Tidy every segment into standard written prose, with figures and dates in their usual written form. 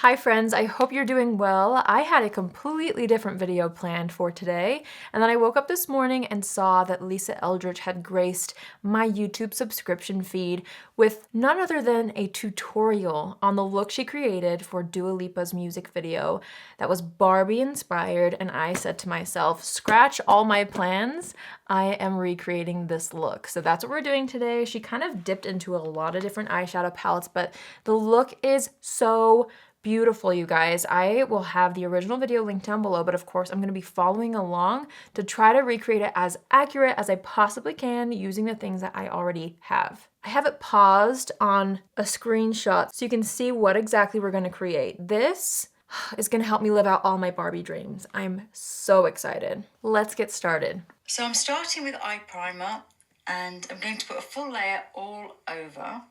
Hi friends, I hope you're doing well. I had a completely different video planned for today, and then I woke up this morning and saw that Lisa Eldridge had graced my YouTube subscription feed with none other than a tutorial on the look she created for Dua Lipa's music video that was Barbie inspired, and I said to myself, scratch all my plans, I am recreating this look. So that's what we're doing today. She kind of dipped into a lot of different eyeshadow palettes, but the look is so beautiful, you guys. I will have the original video linked down below, but of course I'm gonna be following along to try to recreate it as accurate as I possibly can using the things that I already have. I have it paused on a screenshot so you can see what exactly we're gonna create. This is gonna help me live out all my Barbie dreams. I'm so excited. Let's get started. So I'm starting with eye primer and I'm going to put a full layer all over.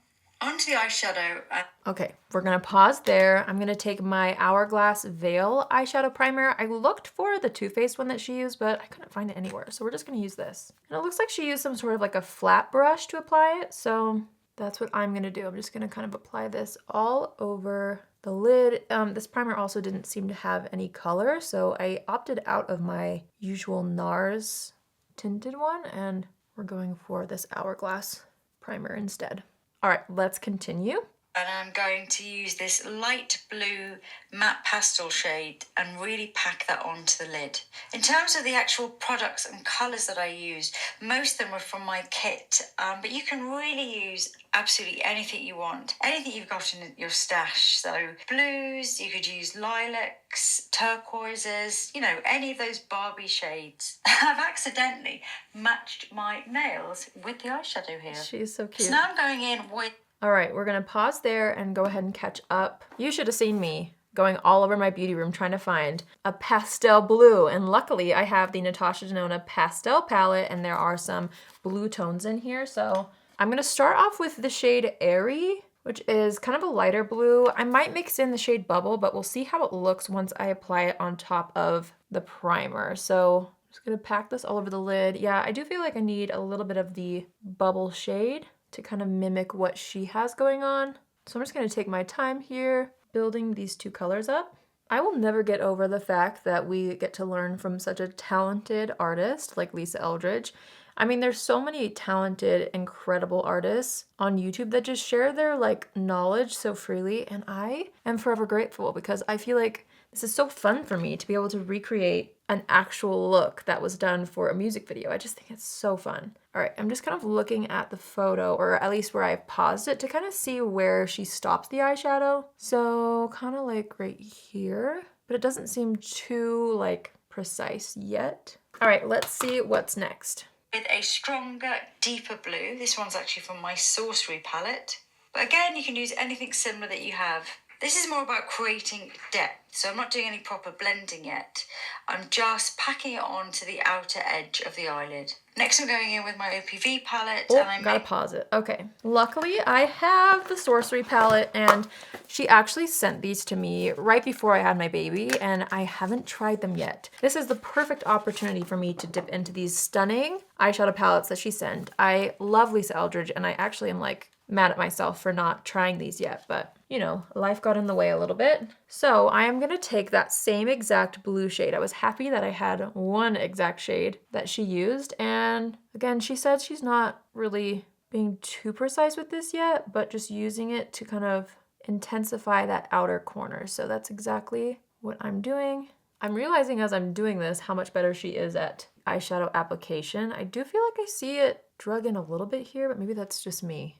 Onto the eyeshadow. Okay, we're gonna pause there. I'm gonna take my Hourglass Veil eyeshadow primer. I looked for the Too Faced one that she used, but I couldn't find it anywhere. So we're just gonna use this. And it looks like she used some sort of like a flat brush to apply it. So that's what I'm gonna do. I'm just gonna kind of apply this all over the lid. This primer also didn't seem to have any color, so I opted out of my usual NARS tinted one, and we're going for this Hourglass primer instead. All right, let's continue. And I'm going to use this light blue matte pastel shade and really pack that onto the lid. In terms of the actual products and colours that I used, most of them were from my kit, but you can really use absolutely anything you want, anything you've got in your stash. So blues, you could use lilacs, turquoises, you know, any of those Barbie shades. I've accidentally matched my nails with the eyeshadow here. She's so cute. So now I'm going in with... All right, we're gonna pause there and go ahead and catch up. You should have seen me going all over my beauty room trying to find a pastel blue. And luckily I have the Natasha Denona pastel palette and there are some blue tones in here. So I'm gonna start off with the shade Airy, which is kind of a lighter blue. I might mix in the shade Bubble, but we'll see how it looks once I apply it on top of the primer. So I'm just gonna pack this all over the lid. Yeah, I do feel like I need a little bit of the Bubble shade to kind of mimic what she has going on. So I'm just gonna take my time here, building these two colors up. I will never get over the fact that we get to learn from such a talented artist like Lisa Eldridge. I mean, there's so many talented, incredible artists on YouTube that just share their like knowledge so freely, and I am forever grateful because I feel like this is so fun for me to be able to recreate an actual look that was done for a music video. I just think it's so fun. All right, I'm just kind of looking at the photo, or at least where I've paused it, to kind of see where she stops the eyeshadow. So kind of like right here, but it doesn't seem too like precise yet. All right, let's see what's next. With a stronger, deeper blue. This one's actually from my Sorcery palette. But again, you can use anything similar that you have. This is more about creating depth, so I'm not doing any proper blending yet. I'm just packing it onto the outer edge of the eyelid. Next I'm going in with my OPV palette. Oh, and I gotta pause it. Okay. Luckily, I have the Sorcery palette, and she actually sent these to me right before I had my baby, and I haven't tried them yet. This is the perfect opportunity for me to dip into these stunning eyeshadow palettes that she sent. I love Lisa Eldridge, and I actually am like mad at myself for not trying these yet, but you know, life got in the way a little bit. So I am gonna take that same exact blue shade. I was happy that I had one exact shade that she used. And again, she said she's not really being too precise with this yet, but just using it to kind of intensify that outer corner. So that's exactly what I'm doing. I'm realizing as I'm doing this how much better she is at eyeshadow application. I do feel like I see it drug in a little bit here, but maybe that's just me.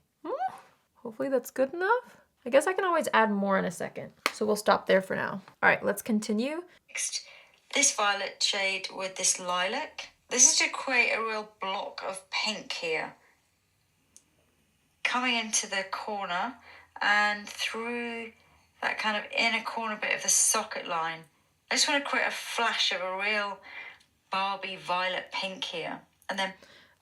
Hopefully that's good enough. I guess I can always add more in a second. So we'll stop there for now. All right, let's continue. Next, this violet shade with this lilac. This is to create a real block of pink here. Coming into the corner and through that kind of inner corner bit of the socket line. I just want to create a flash of a real Barbie violet pink here. And then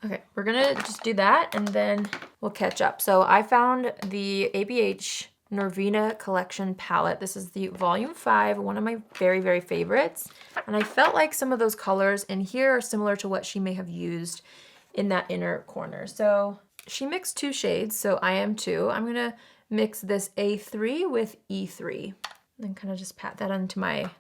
okay, we're gonna just do that and then we'll catch up. So I found the ABH Norvina collection palette. This is the volume 5, one of my very, very favorites. And I felt like some of those colors in here are similar to what she may have used in that inner corner. So she mixed 2 shades, so I am 2. I'm gonna mix this A3 with E3. And then kind of just pat that onto my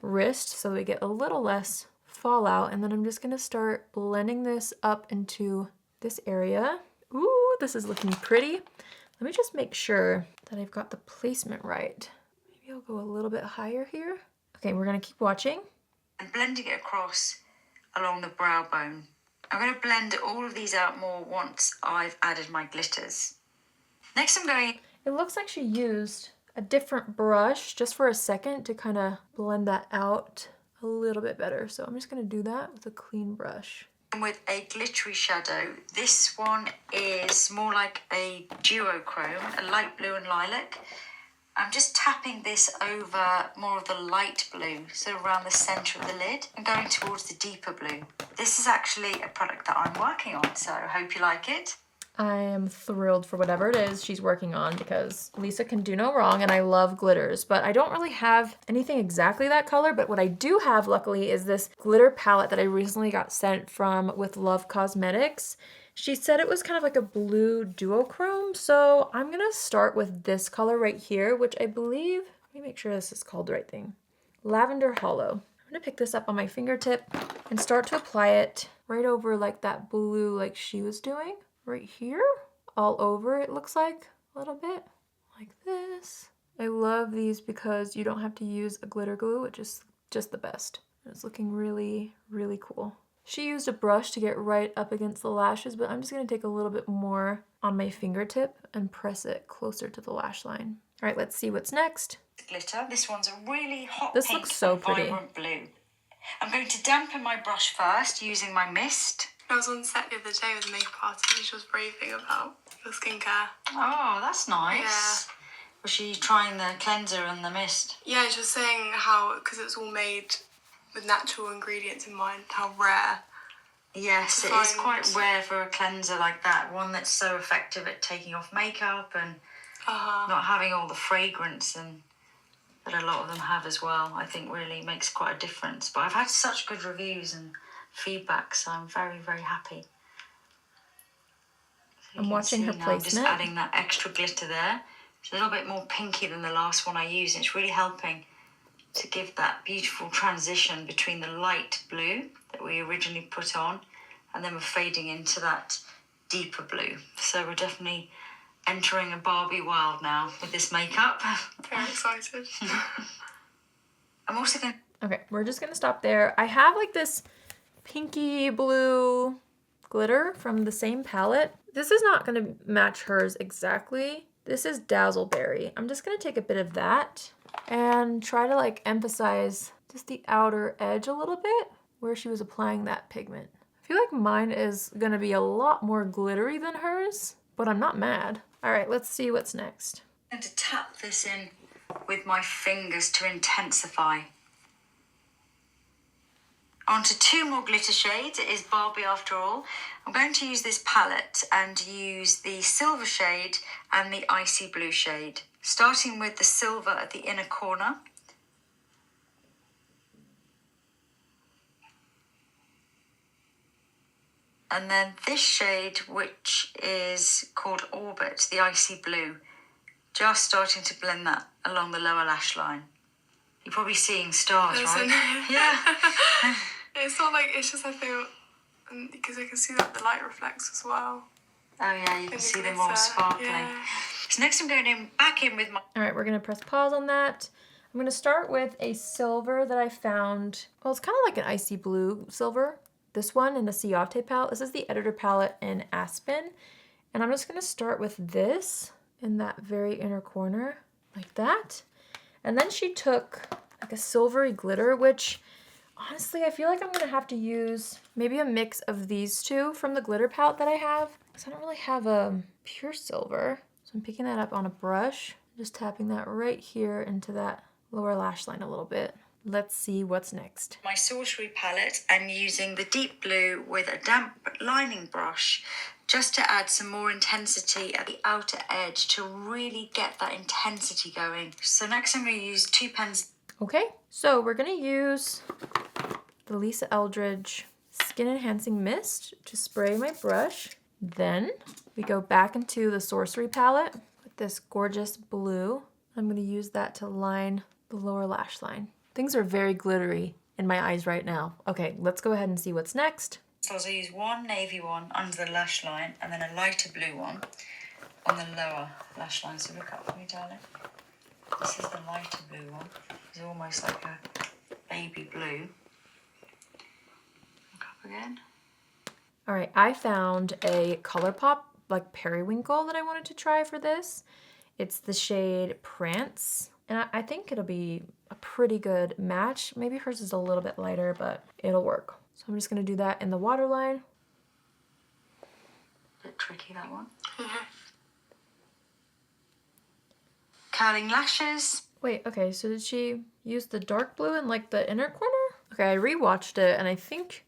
wrist so we get a little less fallout. And then I'm just gonna start blending this up into this area. Ooh, this is looking pretty. Let me just make sure that I've got the placement right. Maybe I'll go a little bit higher here. Okay, we're gonna keep watching. And blending it across along the brow bone. I'm going to blend all of these out more once I've added my glitters. Next I'm going... It looks like she used a different brush just for a second to kind of blend that out a little bit better. So I'm just going to do that with a clean brush. With a glittery shadow. This one is more like a duochrome, a light blue and lilac. I'm just tapping this over more of the light blue, so around the centre of the lid, and going towards the deeper blue. This is actually a product that I'm working on, so I hope you like it. I am thrilled for whatever it is she's working on because Lisa can do no wrong and I love glitters, but I don't really have anything exactly that color, but what I do have luckily is this glitter palette that I recently got sent from With Love Cosmetics. She said it was kind of like a blue duochrome, so I'm gonna start with this color right here, which I believe, let me make sure this is called the right thing, Lavender Holo. I'm gonna pick this up on my fingertip and start to apply it right over like that blue like she was doing. Right here, all over it looks like a little bit, like this. I love these because you don't have to use a glitter glue, which is just the best. It's looking really, really cool. She used a brush to get right up against the lashes, but I'm just gonna take a little bit more on my fingertip and press it closer to the lash line. All right, let's see what's next. Glitter. This one's a really hot This pink looks so and pretty. vibrant blue. I'm going to dampen my brush first using my mist. I was on set the other day with a makeup artist and she was raving about your skincare. Oh, that's nice. Yeah. Was she trying the cleanser and the mist? Yeah, she was saying how, because it was all made with natural ingredients in mind, how rare. Yes, it is quite rare for a cleanser like that. One that's so effective at taking off makeup and not having all the fragrance and that a lot of them have as well. I think really makes quite a difference. But I've had such good reviews and feedback, so I'm very, very happy. So I'm watching her now placement. I'm just adding that extra glitter there. It's a little bit more pinky than the last one I used. It's really helping to give that beautiful transition between the light blue that we originally put on and then we're fading into that deeper blue. So we're definitely entering a Barbie world now with this makeup. Very excited. I'm also going to... Okay, we're just gonna stop there. I have like this pinky blue glitter from the same palette. This is not gonna match hers exactly. This is Dazzleberry. I'm just gonna take a bit of that and try to like emphasize just the outer edge a little bit where she was applying that pigment. I feel like mine is gonna be a lot more glittery than hers, but I'm not mad. All right, let's see what's next. I'm going to tap this in with my fingers to intensify. Onto two more glitter shades. It is Barbie after all. I'm going to use this palette and use the silver shade and the icy blue shade. Starting with the silver at the inner corner. And then this shade, which is called Orbit, the icy blue. Just starting to blend that along the lower lash line. You're probably seeing stars, right? Yeah. It's not like, it's just I feel, because I can see that the light reflects as well. Oh yeah, you can see them glitter, all sparkling. yeah. So next I'm going back in with my... All right, we're gonna press pause on that. I'm gonna start with a silver that I found. Well, it's kind of like an icy blue silver. This one in the Ciate palette. This is the Editor palette in Aspen. And I'm just gonna start with this in that very inner corner, like that. And then she took like a silvery glitter, which honestly, I feel like I'm gonna have to use maybe a mix of these two from the glitter palette that I have, because I don't really have a pure silver. So I'm picking that up on a brush, just tapping that right here into that lower lash line a little bit. Let's see what's next. My Sorcery palette and using the deep blue with a damp lining brush just to add some more intensity at the outer edge to really get that intensity going. So next I'm going to use two pens. Okay, so we're gonna use the Lisa Eldridge Skin Enhancing Mist to spray my brush. Then we go back into the Sorcery palette with this gorgeous blue. I'm gonna use that to line the lower lash line. Things are very glittery in my eyes right now. Okay, let's go ahead and see what's next. So I'll use one navy one under the lash line and then a lighter blue one on the lower lash line. So look up for me, darling. This is the lighter blue one. It's almost like a baby blue. Look up again. All right, I found a ColourPop like periwinkle that I wanted to try for this. It's the shade Prance, and I think it'll be a pretty good match. Maybe hers is a little bit lighter, but it'll work. So I'm just gonna do that in the waterline. Bit tricky, that one. Curling lashes. Wait, okay, so did she use the dark blue in like the inner corner? Okay, I rewatched it and I think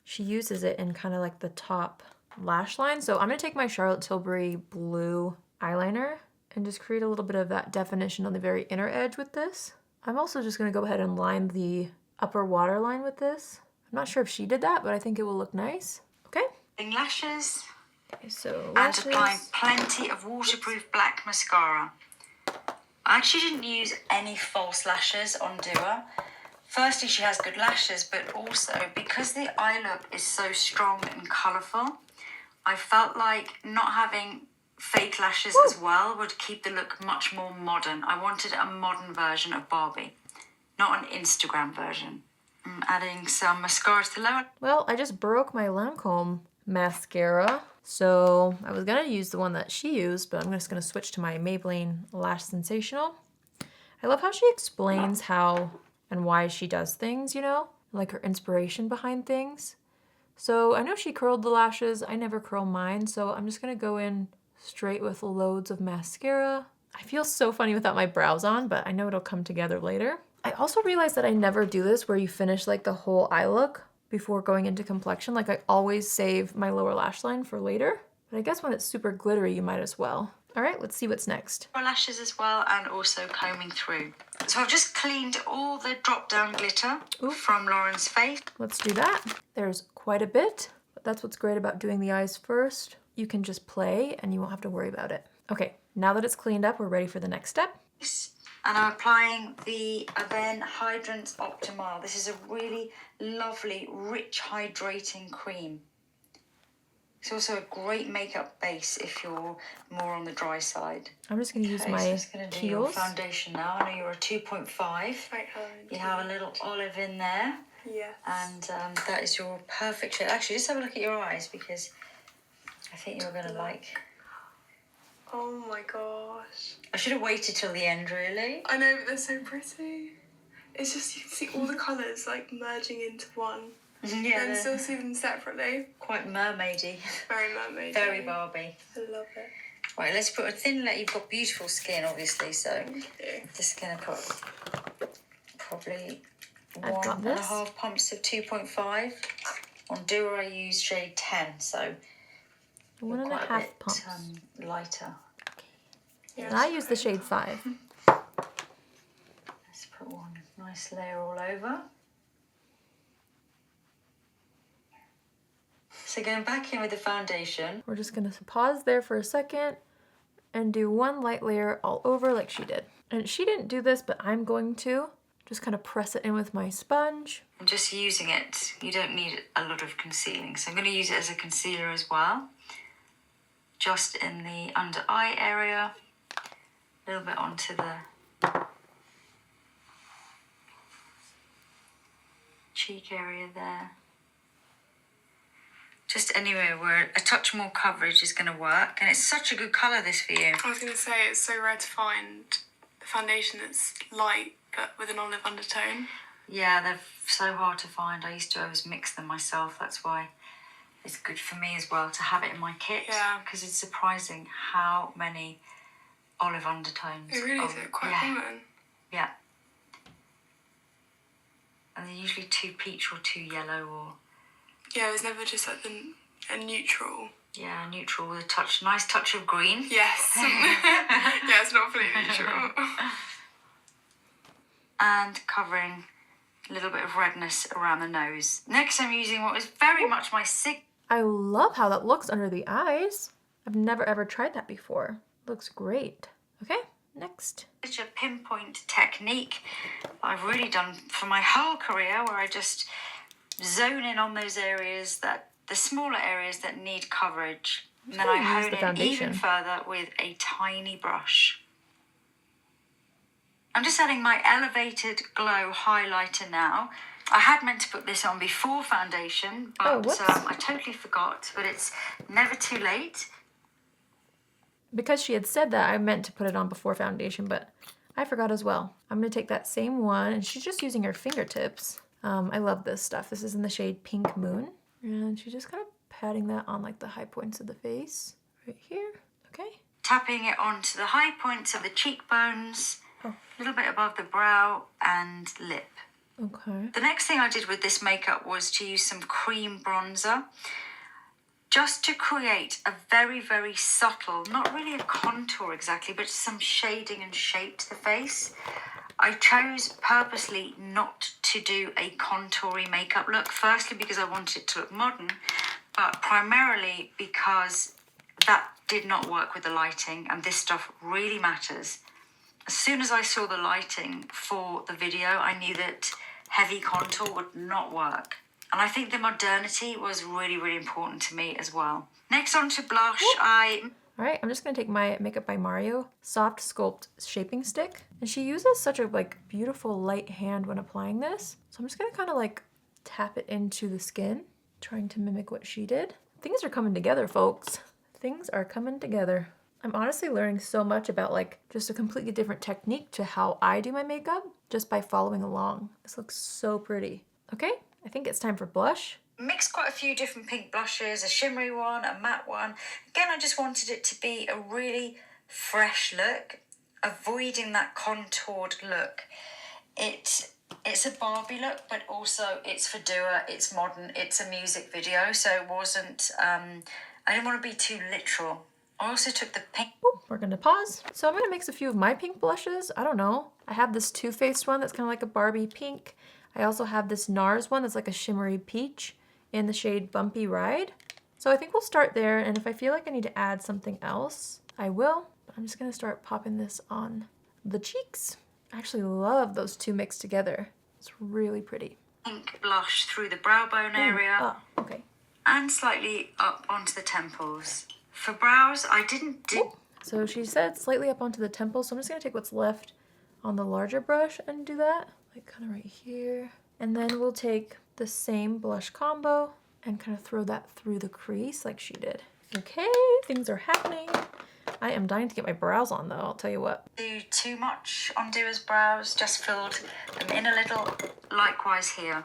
she uses it in kind of like the top lash line. So I'm gonna take my Charlotte Tilbury blue eyeliner and just create a little bit of that definition on the very inner edge with this. I'm also just gonna go ahead and line the upper waterline with this. I'm not sure if she did that, but I think it will look nice. Okay. Lashes. Okay, so And lashes. applying plenty of waterproof black mascara. I actually didn't use any false lashes on Dua. Firstly, she has good lashes, but also because the eye look is so strong and colourful, I felt like not having fake lashes as well would keep the look much more modern. I wanted a modern version of Barbie, not an Instagram version. I'm adding some mascara to the lower. Well, I just broke my Lancome mascara, so I was gonna use the one that she used, but I'm just gonna switch to my Maybelline Lash Sensational. I love how she explains how and why she does things, you know, like her inspiration behind things. So I know she curled the lashes. I never curl mine, so I'm just gonna go in straight with loads of mascara. I feel so funny without my brows on, but I know it'll come together later. I also realized that I never do this where you finish like the whole eye look before going into complexion. Like I always save my lower lash line for later, but I guess when it's super glittery, you might as well. All right, let's see what's next. Lashes as well, and also combing through. So I've just cleaned all the drop down glitter from Lauren's face. Let's do that. There's quite a bit, but that's what's great about doing the eyes first. You can just play and you won't have to worry about it. Okay, now that it's cleaned up, we're ready for the next step. And I'm applying the Aven Hydrant Optimal. This is a really lovely, rich, hydrating cream. It's also a great makeup base if you're more on the dry side. I'm just gonna use So my I'm just gonna do your Kiehl's. foundation now. I know you're a 2.5. You have a little olive in there. Yes. And that is your perfect shade. Actually, just have a look at your eyes because I think you're gonna like. Oh my gosh. I should have waited till the end, really. I know, but they're so pretty. It's just you can see all the colours like merging into one. Yeah, And they're still see them separately. quite mermaidy. Very mermaid. Very Barbie. I love it. Right, let's put a thin layer. You've got beautiful skin, obviously, so Thank you. just gonna put probably I've got this. 1.5 pumps of 2.5. On Dua, I use shade 10, so 1.5 quite a bit pumps. Lighter. Yeah, And I use the shade 5. Let's put one nice layer all over. So going back in with the foundation. We're just gonna pause there for a second and do one light layer all over like she did. And she didn't do this, but I'm going to. Just kind of press it in with my sponge. I'm just using it. You don't need a lot of concealing. So I'm going to use it as a concealer as well. Just in the under eye area. A little bit onto the cheek area there. Just anywhere where a touch more coverage is going to work. And it's such a good colour, this, for you. I was going to say, it's so rare to find the foundation that's light but with an olive undertone. Yeah, they're so hard to find. I used to always mix them myself. That's why it's good for me as well to have it in my kit. Yeah. Because it's surprising how many olive undertones. It really is quite common. Yeah. And they're usually too peach or too yellow or... Yeah, it's never just like a neutral. Yeah, neutral with a nice touch of green. Yes. Yeah, it's not fully neutral. And covering a little bit of redness around the nose. Next, I'm using what is very much my I love how that looks under the eyes. I've never ever tried that before. Looks great. Okay, Next. It's a pinpoint technique I've really done for my whole career, where I just zone in on those areas, that the smaller areas that need coverage, and then I hone in even further with a tiny brush. I'm just adding my Elevated Glow highlighter now. I had meant to put this on before foundation, but I totally forgot, but it's never too late. Because she had said that, I meant to put it on before foundation, but I forgot as well. I'm going to take that same one, and she's just using her fingertips. I love this stuff. This is in the shade Pink Moon. And she's just kind of patting that on like the high points of the face. Right here. Okay. Tapping it onto the high points of the cheekbones, a little bit above the brow and lip. Okay. The next thing I did with this makeup was to use some cream bronzer, just to create a very, very subtle, not really a contour exactly, but some shading and shape to the face. I chose purposely not to do a contoury makeup look, firstly because I wanted it to look modern, but primarily because that did not work with the lighting, and this stuff really matters. As soon as I saw the lighting for the video, I knew that heavy contour would not work. And I think the modernity was really, really important to me as well. Next on to blush, Alright, I'm just going to take my Makeup by Mario Soft Sculpt Shaping Stick. And she uses such a like beautiful light hand when applying this. So I'm just going to kind of like tap it into the skin, trying to mimic what she did. Things are coming together, folks. Things are coming together. I'm honestly learning so much about like just a completely different technique to how I do my makeup just by following along. This looks so pretty. Okay, I think it's time for blush. Mixed quite a few different pink blushes, a shimmery one, a matte one. Again, I just wanted it to be a really fresh look, avoiding that contoured look. It's a Barbie look, but also it's for Dua, it's modern, it's a music video, so it wasn't, I didn't want to be too literal. I also took the pink. We're gonna pause. So I'm gonna mix a few of my pink blushes. I don't know. I have this Too Faced one that's kind of like a Barbie pink. I also have this NARS one that's like a shimmery peach in the shade Bumpy Ride. So I think we'll start there, and if I feel like I need to add something else, I will. But I'm just gonna start popping this on the cheeks. I actually love those two mixed together. It's really pretty. Pink blush through the brow bone area. Oh, okay. And slightly up onto the temples. For brows, I didn't do... So she said slightly up onto the temples, so I'm just gonna take what's left on the larger brush and do that. Like kind of right here. And then we'll take the same blush combo and kind of throw that through the crease like she did. Okay, things are happening. I am dying to get my brows on though, I'll tell you what. Do too much on Dua's brows, just filled them in a little. Likewise here.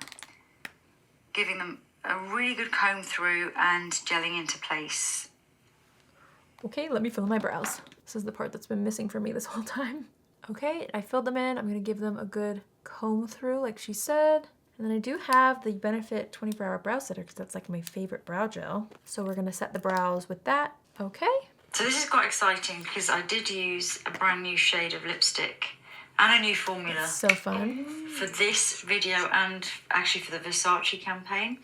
Giving them a really good comb through and gelling into place. Okay, let me fill in my brows. This is the part that's been missing for me this whole time. Okay, I filled them in. I'm gonna give them a good comb through like she said. And then I do have the Benefit 24-Hour Brow Setter because that's like my favorite brow gel. So we're gonna set the brows with that. Okay. So this is quite exciting because I did use a brand new shade of lipstick and a new formula. That's so fun. For this video and actually for the Versace campaign.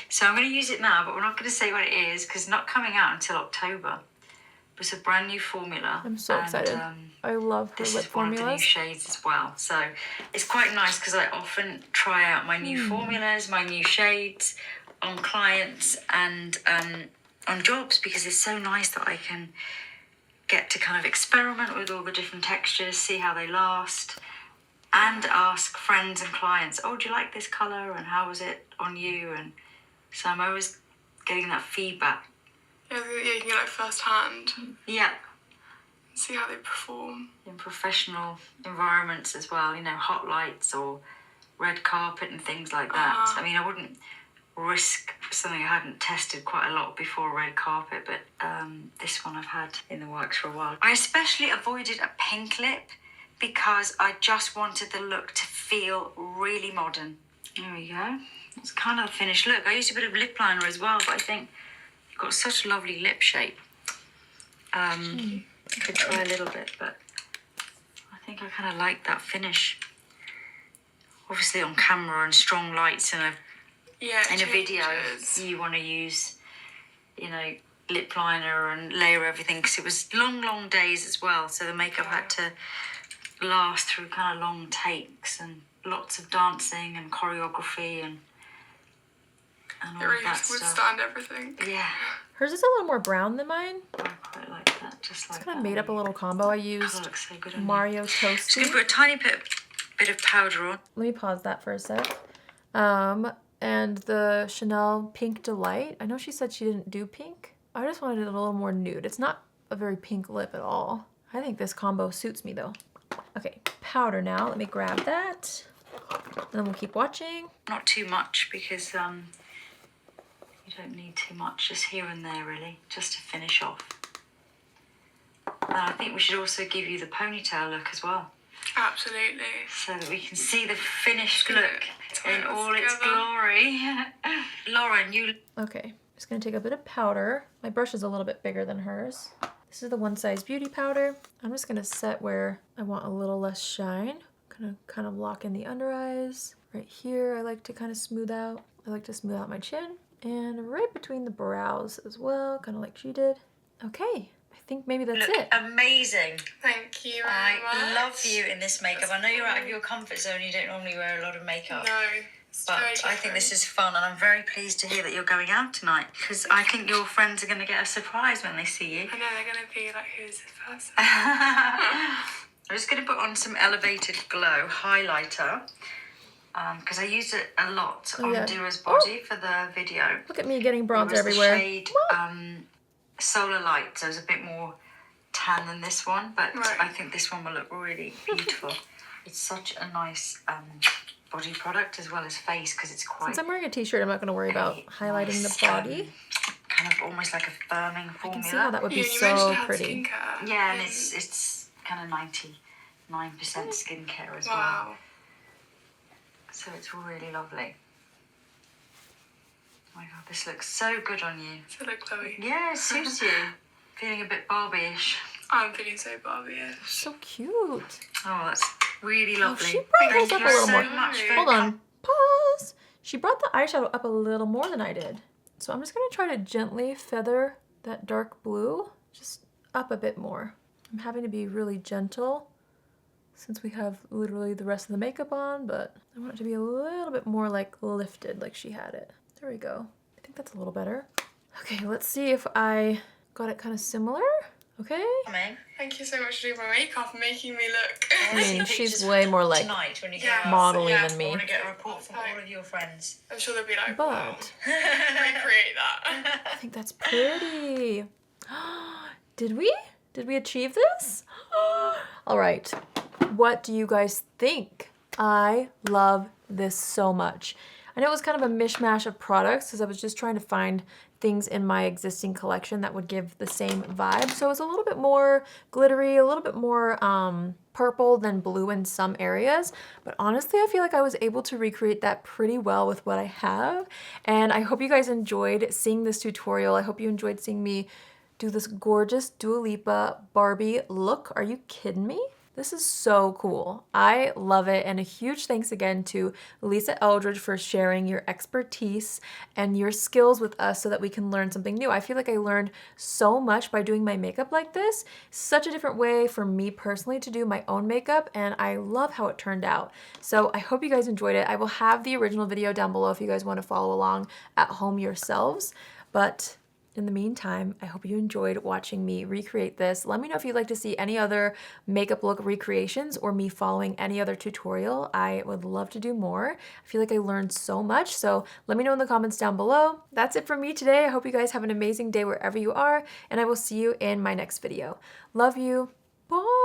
So I'm gonna use it now, but we're not gonna say what it is because it's not coming out until October. It's a brand new formula. I'm so excited. I love her lip formulas. This is one of the new shades as well. So it's quite nice because I often try out my new formulas, my new shades on clients and on jobs because it's so nice that I can get to kind of experiment with all the different textures, see how they last, and ask friends and clients, oh, do you like this colour and how was it on you? And so I'm always getting that feedback. Yeah, you can get like first hand. Yeah. See how they perform. In professional environments as well, you know, hot lights or red carpet and things like that. I mean, I wouldn't risk something I hadn't tested quite a lot before red carpet, but this one I've had in the works for a while. I especially avoided a pink lip because I just wanted the look to feel really modern. There we go. It's kind of the finished look. I used a bit of lip liner as well, but I think got such lovely lip shape. I could try a little bit, but I think I kind of like that finish. Obviously on camera and strong lights in a video, you want to use, you know, lip liner and layer everything because it was long days as well. So the makeup had to last through kind of long takes and lots of dancing and choreography and all It really that has to stuff. withstand everything. Yeah, Hers is a little more brown than mine. I quite like that. Just like It's kind that. of made up a little combo. I used Colour looks so good on you. Mario Just gonna Toasty. put a tiny bit of powder on. Let me pause that for a sec. And the Chanel Pink Delight. I know she said she didn't do pink. I just wanted it a little more nude. It's not a very pink lip at all. I think this combo suits me though. Okay, powder now. Let me grab that. And then we'll keep watching. Not too much because you don't need too much, just here and there really, just to finish off. And I think we should also give you the ponytail look as well, Absolutely. so that we can see the finished look tie in it all its together. glory. Lauren, you... Okay, just gonna take a bit of powder. My brush is a little bit bigger than hers. This is the One Size Beauty powder. I'm just gonna set where I want a little less shine. Kind of lock in the under eyes. Right here, I like to kind of smooth out. I like to smooth out my chin. And right between the brows as well, kind of like she did. Okay, I think maybe that's look it. amazing. Thank you very I much. love you in this makeup. I know you're out of your comfort zone. You don't normally wear a lot of makeup. No, it's But very I think this different. is fun, and I'm very pleased to hear that you're going out tonight, because I think your friends are going to get a surprise when they see you. I know they're going to be like, who's this person? I'm just going to put on some Elevated Glow highlighter, because I used it a lot on yeah. Dua's body for the video. Look at me getting It bronzer was everywhere. the shade Solar Light, so it's a bit more tan than this one, but Right. I think this one will look really beautiful. It's such a nice body product as well as face, because it's quite... Since I'm wearing a t-shirt, I'm not gonna worry about highlighting nice, the body. kind of almost like a firming formula. I can see how that would be You so mentioned how pretty. skincare. Yeah, and it's kind of 99% skincare as well. Wow. So it's really lovely. Oh my god, this looks so good on you. So look, Chloe. Yeah, it suits you. Feeling a bit Barbie-ish. I'm feeling so Barbie-ish. So cute. Oh, that's really lovely. she brought hers Thank up you a little so more. much for Hold on, pause. She brought the eyeshadow up a little more than I did. So I'm just gonna try to gently feather that dark blue just up a bit more. I'm having to be really gentle since we have literally the rest of the makeup on, but I want it to be a little bit more like lifted, like she had it. There we go. I think that's a little better. Okay, let's see if I got it kind of similar. Okay. Thank you so much for doing my makeup and making me look. I mean, she's way more like tonight when you go Yeah. out. modelly yeah, than I me. want to get a report from all of your friends. I'm sure they'll be like, But wow, recreate that. I think that's pretty. Did we? Did we achieve this? All right. What do you guys think? I love this so much. I know it was kind of a mishmash of products because I was just trying to find things in my existing collection that would give the same vibe. So it's a little bit more glittery, a little bit more purple than blue in some areas. But honestly, I feel like I was able to recreate that pretty well with what I have. And I hope you guys enjoyed seeing this tutorial. I hope you enjoyed seeing me do this gorgeous Dua Lipa Barbie look. Are you kidding me? This is so cool. I love it. And a huge thanks again to Lisa Eldridge for sharing your expertise and your skills with us so that we can learn something new. I feel like I learned so much by doing my makeup like this. Such a different way for me personally to do my own makeup, and I love how it turned out. So I hope you guys enjoyed it. I will have the original video down below if you guys want to follow along at home yourselves. But in the meantime, I hope you enjoyed watching me recreate this. Let me know if you'd like to see any other makeup look recreations or me following any other tutorial. I would love to do more. I feel like I learned so much, so let me know in the comments down below. That's it from me today. I hope you guys have an amazing day wherever you are, and I will see you in my next video. Love you. Bye.